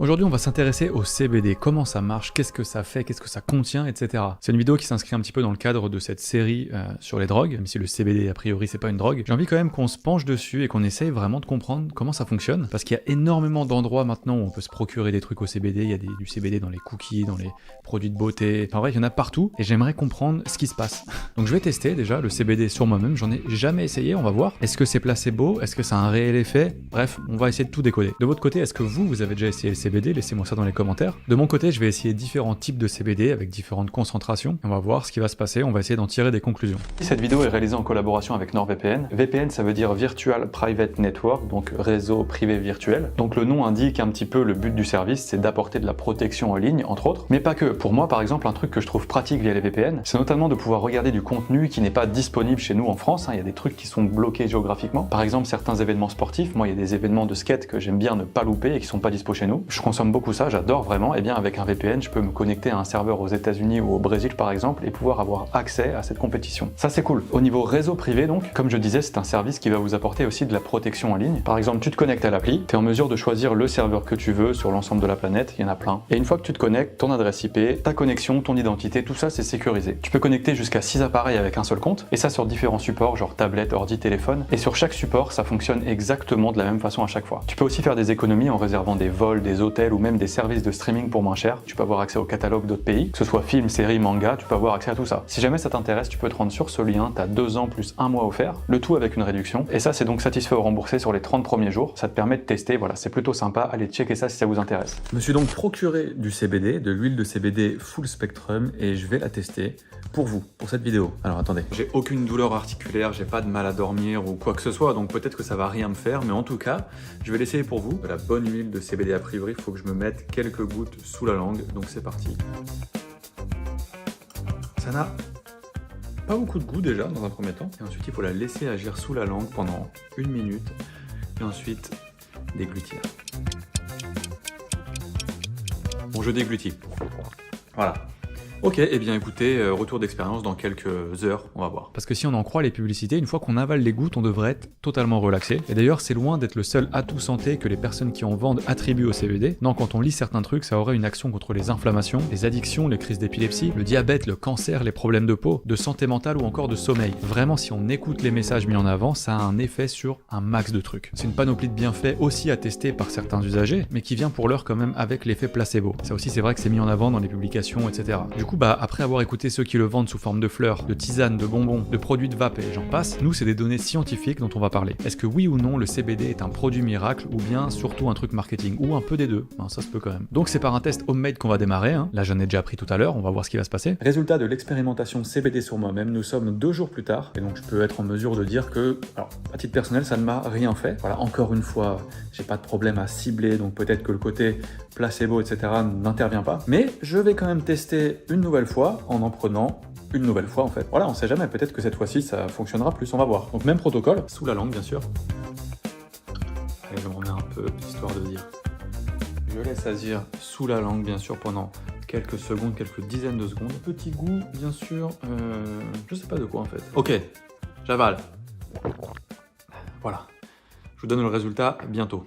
Aujourd'hui, on va s'intéresser au CBD, comment ça marche, qu'est-ce que ça fait, qu'est-ce que ça contient, etc. C'est une vidéo qui s'inscrit un petit peu dans le cadre de cette série sur les drogues, même si le CBD, a priori, c'est pas une drogue. J'ai envie quand même qu'on se penche dessus et qu'on essaye vraiment de comprendre comment ça fonctionne, parce qu'il y a énormément d'endroits maintenant où on peut se procurer des trucs au CBD, il y a du CBD dans les cookies, dans les produits de beauté, enfin bref, il y en a partout, et j'aimerais comprendre ce qui se passe. Donc je vais tester déjà le CBD sur moi-même, j'en ai jamais essayé, on va voir. Est-ce que c'est placebo? Est-ce que ça a un réel effet? Bref, on va essayer de tout décoder. De votre côté, est-ce que vous avez déjà essayé le CBD? Laissez-moi ça dans les commentaires. De mon côté, je vais essayer différents types de CBD avec différentes concentrations. On va voir ce qui va se passer, on va essayer d'en tirer des conclusions. Cette vidéo est réalisée en collaboration avec NordVPN. VPN, ça veut dire Virtual Private Network, donc réseau privé virtuel. Donc le nom indique un petit peu le but du service, c'est d'apporter de la protection en ligne, entre autres. Mais pas que. Pour moi, par exemple, un truc que je trouve pratique via les VPN, c'est notamment de pouvoir regarder du contenu qui n'est pas disponible chez nous en France. Il y a des trucs qui sont bloqués géographiquement. Par exemple, certains événements sportifs. Moi, il y a des événements de skate que j'aime bien ne pas louper et qui sont pas dispo chez nous. Je consomme beaucoup ça, j'adore vraiment. Et bien avec un VPN, je peux me connecter à un serveur aux États-Unis ou au Brésil par exemple et pouvoir avoir accès à cette compétition. Ça c'est cool. Au niveau réseau privé donc, comme je disais, c'est un service qui va vous apporter aussi de la protection en ligne. Par exemple, tu te connectes à l'appli, tu es en mesure de choisir le serveur que tu veux sur l'ensemble de la planète, il y en a plein. Et une fois que tu te connectes, ton adresse IP, ta connexion, ton identité, tout ça c'est sécurisé. Tu peux connecter jusqu'à 6 appareils avec un seul compte, et ça sur différents supports, genre tablette, ordi, téléphone. Et sur chaque support, ça fonctionne exactement de la même façon à chaque fois. Tu peux aussi faire des économies en réservant des vols, des hôtels ou même des services de streaming pour moins cher. Tu peux avoir accès au catalogue d'autres pays, que ce soit films, séries, mangas, tu peux avoir accès à tout ça. Si jamais ça t'intéresse, tu peux te rendre sur ce lien, t'as 2 ans plus 1 mois offert, le tout avec une réduction. Et ça, c'est donc satisfait ou remboursé sur les 30 premiers jours. Ça te permet de tester, voilà, c'est plutôt sympa. Allez checker ça si ça vous intéresse. Je me suis donc procuré du CBD, de l'huile de CBD full spectrum, et je vais la tester pour vous, pour cette vidéo. Alors attendez, j'ai aucune douleur articulaire, j'ai pas de mal à dormir ou quoi que ce soit, donc peut-être que ça va rien me faire, mais en tout cas, je vais l'essayer pour vous. De la bonne huile de CBD a priori, il faut que je me mette quelques gouttes sous la langue, donc c'est parti. Ça n'a pas beaucoup de goût déjà dans un premier temps, et ensuite il faut la laisser agir sous la langue pendant 1 minute, et ensuite déglutir. Bon, je déglutis. Voilà. Ok, eh bien écoutez, retour d'expérience dans quelques heures, on va voir. Parce que si on en croit les publicités, une fois qu'on avale les gouttes, on devrait être totalement relaxé. Et d'ailleurs, c'est loin d'être le seul atout santé que les personnes qui en vendent attribuent au CBD. Non, quand on lit certains trucs, ça aurait une action contre les inflammations, les addictions, les crises d'épilepsie, le diabète, le cancer, les problèmes de peau, de santé mentale ou encore de sommeil. Vraiment, si on écoute les messages mis en avant, ça a un effet sur un max de trucs. C'est une panoplie de bienfaits aussi attestée par certains usagers, mais qui vient pour l'heure quand même avec l'effet placebo. Ça aussi, c'est vrai que c'est mis en avant dans les publications, etc. Du coup, après avoir écouté ceux qui le vendent sous forme de fleurs, de tisanes, de bonbons, de produits de vape et j'en passe, nous c'est des données scientifiques dont on va parler. Est-ce que oui ou non le CBD est un produit miracle ou bien surtout un truc marketing ou un peu des deux? Ça se peut quand même. Donc c'est par un test homemade qu'on va démarrer, hein. Là j'en ai déjà appris tout à l'heure, on va voir ce qui va se passer. Résultat de l'expérimentation CBD sur moi-même, nous sommes 2 jours plus tard et donc je peux être en mesure de dire que, alors à titre personnel ça ne m'a rien fait. Voilà, encore une fois, j'ai pas de problème à cibler, donc peut-être que le côté placebo, etc. n'intervient pas. Mais je vais quand même tester une nouvelle fois en prenant une nouvelle fois en fait. Voilà, on sait jamais, peut-être que cette fois-ci ça fonctionnera plus, on va voir. Donc même protocole, sous la langue bien sûr. Allez, je me remets un peu, histoire de dire. Je laisse agir sous la langue bien sûr pendant quelques secondes, quelques dizaines de secondes. Petit goût bien sûr, je sais pas de quoi en fait. Ok, j'avale. Voilà, je vous donne le résultat bientôt.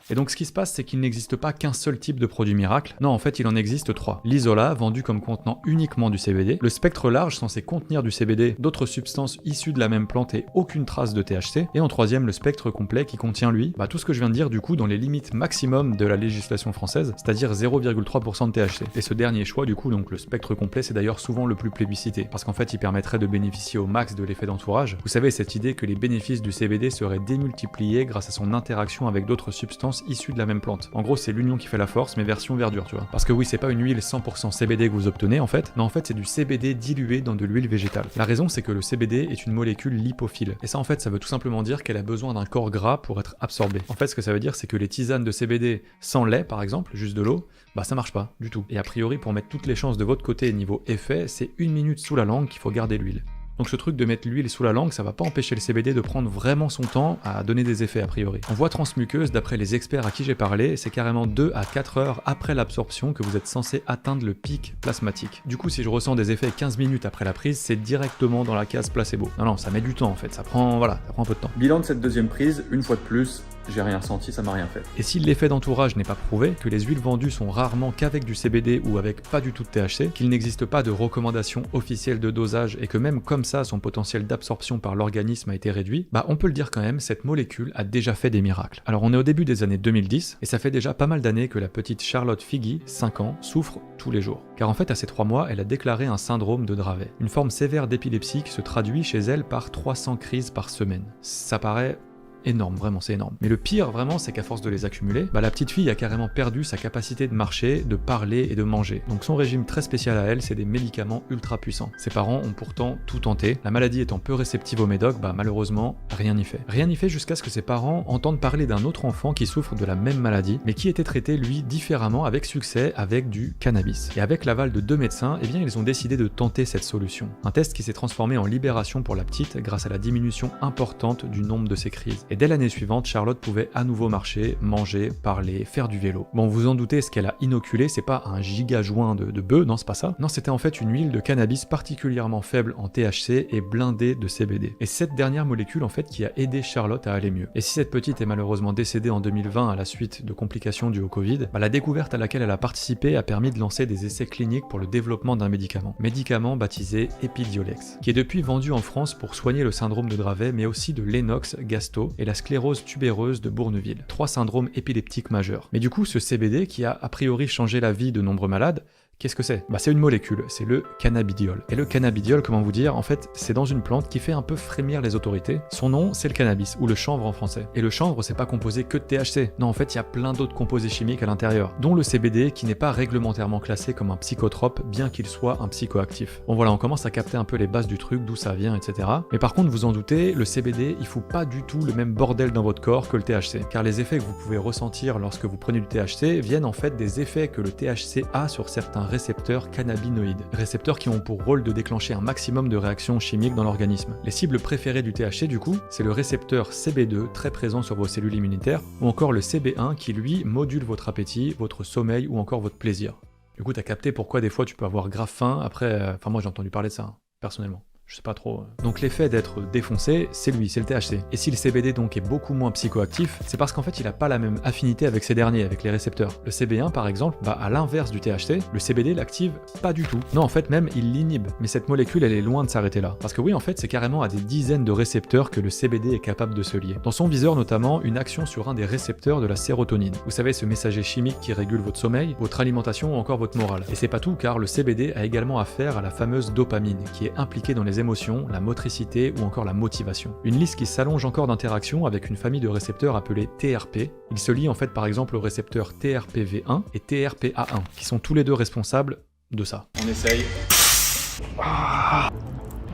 Et donc ce qui se passe, c'est qu'il n'existe pas qu'un seul type de produit miracle. Non, en fait, il en existe 3. L'isola, vendu comme contenant uniquement du CBD. Le spectre large, censé contenir du CBD, d'autres substances issues de la même plante et aucune trace de THC. Et en troisième, le spectre complet qui contient, lui, tout ce que je viens de dire, du coup, dans les limites maximum de la législation française, c'est-à-dire 0,3% de THC. Et ce dernier choix, du coup, donc le spectre complet, c'est d'ailleurs souvent le plus plébiscité. Parce qu'en fait, il permettrait de bénéficier au max de l'effet d'entourage. Vous savez, cette idée que les bénéfices du CBD seraient démultipliés grâce à son interaction avec d'autres substances issues de la même plante. En gros, c'est l'union qui fait la force, mais version verdure, tu vois. Parce que oui, c'est pas une huile 100% CBD que vous obtenez en fait, mais en fait c'est du CBD dilué dans de l'huile végétale. La raison, c'est que le CBD est une molécule lipophile. Et ça en fait, ça veut tout simplement dire qu'elle a besoin d'un corps gras pour être absorbée. En fait, ce que ça veut dire, c'est que les tisanes de CBD sans lait, par exemple, juste de l'eau, ça marche pas du tout. Et a priori, pour mettre toutes les chances de votre côté niveau effet, c'est 1 minute sous la langue qu'il faut garder l'huile. Donc ce truc de mettre l'huile sous la langue, ça va pas empêcher le CBD de prendre vraiment son temps à donner des effets a priori. En voie transmuqueuse, d'après les experts à qui j'ai parlé, c'est carrément 2 à 4 heures après l'absorption que vous êtes censé atteindre le pic plasmatique. Du coup, si je ressens des effets 15 minutes après la prise, c'est directement dans la case placebo. Non, ça met du temps en fait, ça prend un peu de temps. Bilan de cette deuxième prise, une fois de plus, j'ai rien senti, ça m'a rien fait. Et si l'effet d'entourage n'est pas prouvé, que les huiles vendues sont rarement qu'avec du CBD ou avec pas du tout de THC, qu'il n'existe pas de recommandation officielle de dosage et que même comme ça son potentiel d'absorption par l'organisme a été réduit, bah on peut le dire quand même, cette molécule a déjà fait des miracles. Alors on est au début des années 2010 et ça fait déjà pas mal d'années que la petite Charlotte Figi, 5 ans, souffre tous les jours. Car en fait à ses 3 mois, elle a déclaré un syndrome de Dravet, une forme sévère d'épilepsie qui se traduit chez elle par 300 crises par semaine. Ça paraît énorme, vraiment c'est énorme. Mais le pire vraiment c'est qu'à force de les accumuler, la petite fille a carrément perdu sa capacité de marcher, de parler et de manger. Donc son régime très spécial à elle, c'est des médicaments ultra puissants. Ses parents ont pourtant tout tenté, la maladie étant peu réceptive au médoc, malheureusement rien n'y fait. Rien n'y fait jusqu'à ce que ses parents entendent parler d'un autre enfant qui souffre de la même maladie, mais qui était traité lui différemment avec succès avec du cannabis. Et avec l'aval de 2 médecins, ils ont décidé de tenter cette solution. Un test qui s'est transformé en libération pour la petite grâce à la diminution importante du nombre de ses crises. Et dès l'année suivante, Charlotte pouvait à nouveau marcher, manger, parler, faire du vélo. Bon, vous en doutez, ce qu'elle a inoculé, c'est pas un giga joint de bœuf, non, c'est pas ça. Non, c'était en fait une huile de cannabis particulièrement faible en THC et blindée de CBD. Et cette dernière molécule, en fait, qui a aidé Charlotte à aller mieux. Et si cette petite est malheureusement décédée en 2020 à la suite de complications dues au Covid, la découverte à laquelle elle a participé a permis de lancer des essais cliniques pour le développement d'un médicament baptisé Epidiolex, qui est depuis vendu en France pour soigner le syndrome de Dravet, mais aussi de Lennox Gastaut et la sclérose tubéreuse de Bourneville, 3 syndromes épileptiques majeurs. Mais du coup, ce CBD, qui a priori changé la vie de nombreux malades, qu'est-ce que c'est? C'est une molécule, c'est le cannabidiol. Et le cannabidiol, comment vous dire, en fait, c'est dans une plante qui fait un peu frémir les autorités. Son nom, c'est le cannabis, ou le chanvre en français. Et le chanvre, c'est pas composé que de THC. Non, en fait, il y a plein d'autres composés chimiques à l'intérieur, dont le CBD, qui n'est pas réglementairement classé comme un psychotrope, bien qu'il soit un psychoactif. Bon voilà, on commence à capter un peu les bases du truc, d'où ça vient, etc. Mais par contre, vous en doutez, le CBD, il fout pas du tout le même bordel dans votre corps que le THC. Car les effets que vous pouvez ressentir lorsque vous prenez du THC viennent en fait des effets que le THC a sur certains récepteurs cannabinoïdes, récepteurs qui ont pour rôle de déclencher un maximum de réactions chimiques dans l'organisme. Les cibles préférées du THC du coup, c'est le récepteur CB2 très présent sur vos cellules immunitaires, ou encore le CB1 qui lui module votre appétit, votre sommeil ou encore votre plaisir. Du coup t'as capté pourquoi des fois tu peux avoir grave faim après, moi j'ai entendu parler de ça, personnellement. Je sais pas trop. Donc l'effet d'être défoncé, c'est lui, c'est le THC. Et si le CBD donc est beaucoup moins psychoactif, c'est parce qu'en fait il a pas la même affinité avec ces derniers, avec les récepteurs. Le CB1 par exemple, à l'inverse du THC, le CBD l'active pas du tout. Non en fait même il l'inhibe, mais cette molécule elle est loin de s'arrêter là. Parce que oui en fait c'est carrément à des dizaines de récepteurs que le CBD est capable de se lier. Dans son viseur notamment, une action sur un des récepteurs de la sérotonine. Vous savez ce messager chimique qui régule votre sommeil, votre alimentation ou encore votre morale. Et c'est pas tout car le CBD a également affaire à la fameuse dopamine qui est impliquée dans les émotions, la motricité ou encore la motivation. Une liste qui s'allonge encore d'interactions avec une famille de récepteurs appelés TRP. Ils se lient en fait par exemple aux récepteurs TRPV1 et TRPA1 qui sont tous les deux responsables de ça. On essaye.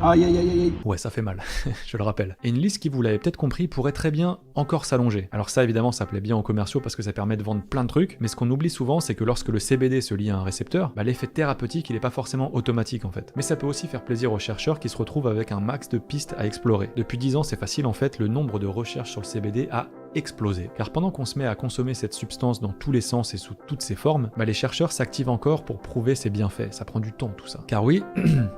Aïe aïe aïe aïe. Ouais, ça fait mal, je le rappelle. Et une liste qui, vous l'avez peut-être compris, pourrait très bien encore s'allonger. Alors ça, évidemment, ça plaît bien aux commerciaux parce que ça permet de vendre plein de trucs, mais ce qu'on oublie souvent, c'est que lorsque le CBD se lie à un récepteur, l'effet thérapeutique, il est pas forcément automatique en fait. Mais ça peut aussi faire plaisir aux chercheurs qui se retrouvent avec un max de pistes à explorer. Depuis 10 ans, c'est facile en fait, le nombre de recherches sur le CBD a explosé. Car pendant qu'on se met à consommer cette substance dans tous les sens et sous toutes ses formes, les chercheurs s'activent encore pour prouver ses bienfaits. Ça prend du temps tout ça. Car oui,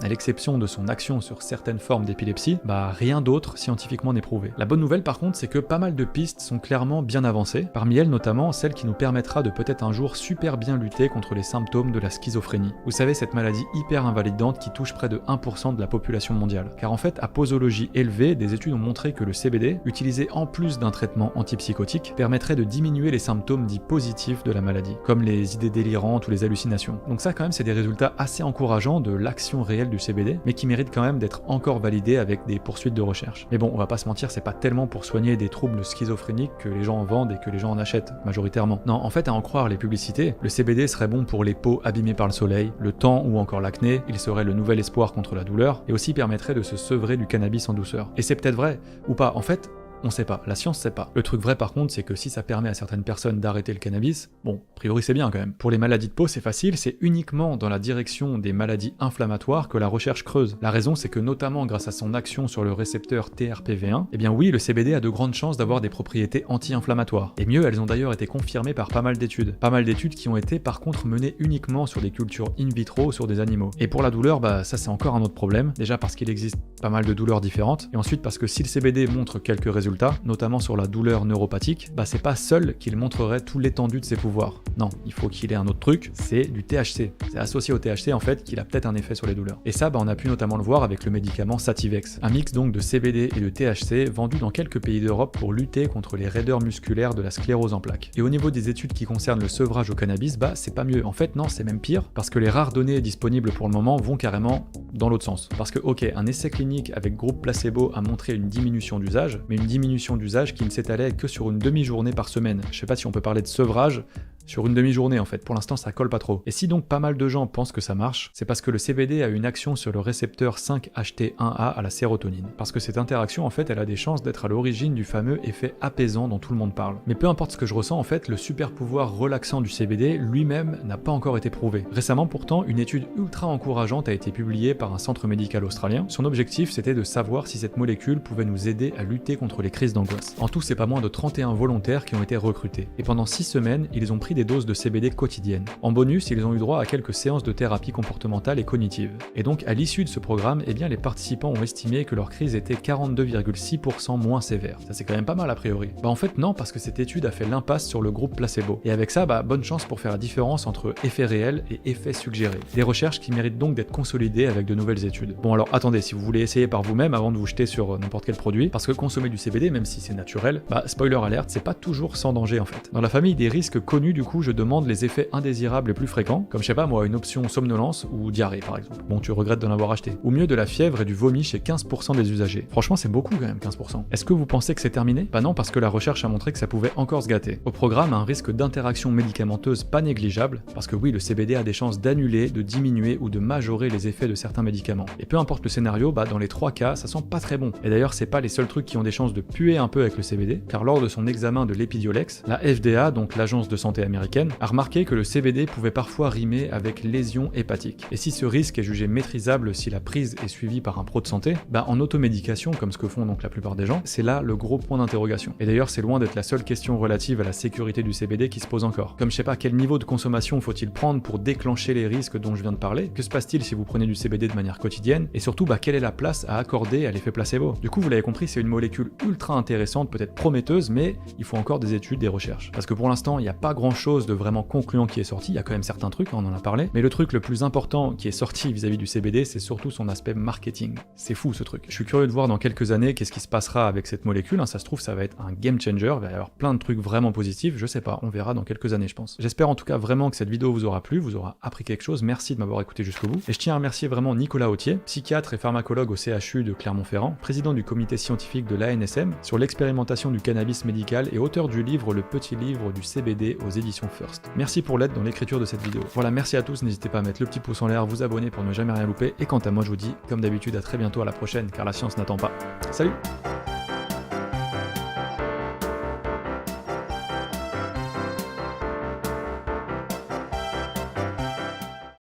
à l'exception de son action sur certaines formes d'épilepsie, rien d'autre scientifiquement n'est prouvé. La bonne nouvelle par contre, c'est que pas mal de pistes sont clairement bien avancées, parmi elles notamment celle qui nous permettra de peut-être un jour super bien lutter contre les symptômes de la schizophrénie. Vous savez, cette maladie hyper invalidante qui touche près de 1% de la population mondiale. Car en fait, à posologie élevée, des études ont montré que le CBD, utilisé en plus d'un traitement antipsychotique, permettrait de diminuer les symptômes dits positifs de la maladie, comme les idées délirantes ou les hallucinations. Donc ça quand même c'est des résultats assez encourageants de l'action réelle du CBD, mais qui méritent quand même d'être encore validés avec des poursuites de recherche. Mais bon, on va pas se mentir, c'est pas tellement pour soigner des troubles schizophréniques que les gens en vendent et que les gens en achètent, majoritairement. Non, en fait à en croire les publicités, le CBD serait bon pour les peaux abîmées par le soleil, le temps ou encore l'acné, il serait le nouvel espoir contre la douleur, et aussi permettrait de se sevrer du cannabis en douceur. Et c'est peut-être vrai, ou pas, en fait, on sait pas, la science sait pas. Le truc vrai par contre, c'est que si ça permet à certaines personnes d'arrêter le cannabis, bon, a priori c'est bien quand même. Pour les maladies de peau, c'est facile, c'est uniquement dans la direction des maladies inflammatoires que la recherche creuse. La raison, c'est que notamment grâce à son action sur le récepteur TRPV1, eh bien oui, le CBD a de grandes chances d'avoir des propriétés anti-inflammatoires. Et mieux, elles ont d'ailleurs été confirmées par pas mal d'études. Pas mal d'études qui ont été par contre menées uniquement sur des cultures in vitro sur des animaux. Et pour la douleur, ça c'est encore un autre problème. Déjà parce qu'il existe pas mal de douleurs différentes, et ensuite parce que si le CBD montre quelques résultats, résultats, notamment sur la douleur neuropathique, bah c'est pas seul qu'il montrerait tout l'étendue de ses pouvoirs. Non, il faut qu'il ait un autre truc, c'est du THC. C'est associé au THC en fait qu'il a peut-être un effet sur les douleurs. Et ça, bah, on a pu notamment le voir avec le médicament Sativex, un mix donc de CBD et de THC vendu dans quelques pays d'Europe pour lutter contre les raideurs musculaires de la sclérose en plaques. Et au niveau des études qui concernent le sevrage au cannabis, bah c'est pas mieux. En fait non, c'est même pire, parce que les rares données disponibles pour le moment vont carrément dans l'autre sens. Parce que ok, un essai clinique avec groupe placebo a montré une diminution d'usage, mais une diminution d'usage qui ne s'étalait que sur une demi-journée par semaine. Je sais pas si on peut parler de sevrage sur une demi-journée en fait, pour l'instant ça colle pas trop. Et si donc pas mal de gens pensent que ça marche, c'est parce que le CBD a une action sur le récepteur 5-HT1A à la sérotonine. Parce que cette interaction en fait, elle a des chances d'être à l'origine du fameux effet apaisant dont tout le monde parle. Mais peu importe ce que je ressens en fait, le super pouvoir relaxant du CBD lui-même n'a pas encore été prouvé. Récemment pourtant, une étude ultra encourageante a été publiée par un centre médical australien. Son objectif c'était de savoir si cette molécule pouvait nous aider à lutter contre les crises d'angoisse. En tout, c'est pas moins de 31 volontaires qui ont été recrutés. Et pendant 6 semaines, ils ont pris des doses de CBD quotidiennes. En bonus, ils ont eu droit à quelques séances de thérapie comportementale et cognitive. Et donc, à l'issue de ce programme, eh bien, les participants ont estimé que leur crise était 42,6% moins sévère. Ça, c'est quand même pas mal a priori. Bah en fait non, parce que cette étude a fait l'impasse sur le groupe placebo. Et avec ça, bah bonne chance pour faire la différence entre effet réel et effet suggéré. Des recherches qui méritent donc d'être consolidées avec de nouvelles études. Bon alors attendez, si vous voulez essayer par vous-même avant de vous jeter sur n'importe quel produit, parce que consommer du CBD, même si c'est naturel, bah spoiler alert, c'est pas toujours sans danger en fait. Dans la famille des risques connus, du coup, je demande les effets indésirables les plus fréquents, comme je sais pas moi, une option somnolence ou diarrhée par exemple. Bon, tu regrettes d'en avoir acheté. Ou mieux de la fièvre et du vomi chez 15% des usagers. Franchement, c'est beaucoup quand même, 15%. Est-ce que vous pensez que c'est terminé? Bah non, parce que la recherche a montré que ça pouvait encore se gâter. Au programme, un risque d'interaction médicamenteuse pas négligeable, parce que oui, le CBD a des chances d'annuler, de diminuer ou de majorer les effets de certains médicaments. Et peu importe le scénario, bah dans les 3 cas, ça sent pas très bon. Et d'ailleurs, c'est pas les seuls trucs qui ont des chances de puer un peu avec le CBD, car lors de son examen de l'Epidiolex, la FDA, donc l'agence de santé américaine, a remarqué que le CBD pouvait parfois rimer avec lésions hépatiques. Et si ce risque est jugé maîtrisable si la prise est suivie par un pro de santé, bah en automédication, comme ce que font donc la plupart des gens, c'est là le gros point d'interrogation. Et d'ailleurs, c'est loin d'être la seule question relative à la sécurité du CBD qui se pose encore. Comme je sais pas quel niveau de consommation faut-il prendre pour déclencher les risques dont je viens de parler, que se passe-t-il si vous prenez du CBD de manière quotidienne, et surtout bah quelle est la place à accorder à l'effet placebo. Du coup, vous l'avez compris, c'est une molécule ultra intéressante, peut-être prometteuse, mais il faut encore des études, des recherches. Parce que pour l'instant, il n'y a pas grand-chose de vraiment concluant qui est sorti, il y a quand même certains trucs, on en a parlé, mais le truc le plus important qui est sorti vis-à-vis du CBD, c'est surtout son aspect marketing. C'est fou ce truc. Je suis curieux de voir dans quelques années qu'est-ce qui se passera avec cette molécule, ça se trouve ça va être un game changer, il va y avoir plein de trucs vraiment positifs, je sais pas, on verra dans quelques années je pense. J'espère en tout cas vraiment que cette vidéo vous aura plu, vous aura appris quelque chose, merci de m'avoir écouté jusqu'au bout, et je tiens à remercier vraiment Nicolas Autier, psychiatre et pharmacologue au CHU de Clermont-Ferrand, président du comité scientifique de l'ANSM sur l'expérimentation du cannabis médical et auteur du livre Le Petit Livre du CBD aux éditions First. Merci pour l'aide dans l'écriture de cette vidéo. Voilà, merci à tous, n'hésitez pas à mettre le petit pouce en l'air, vous abonner pour ne jamais rien louper, et quant à moi je vous dis, comme d'habitude, à très bientôt, à la prochaine, car la science n'attend pas. Salut!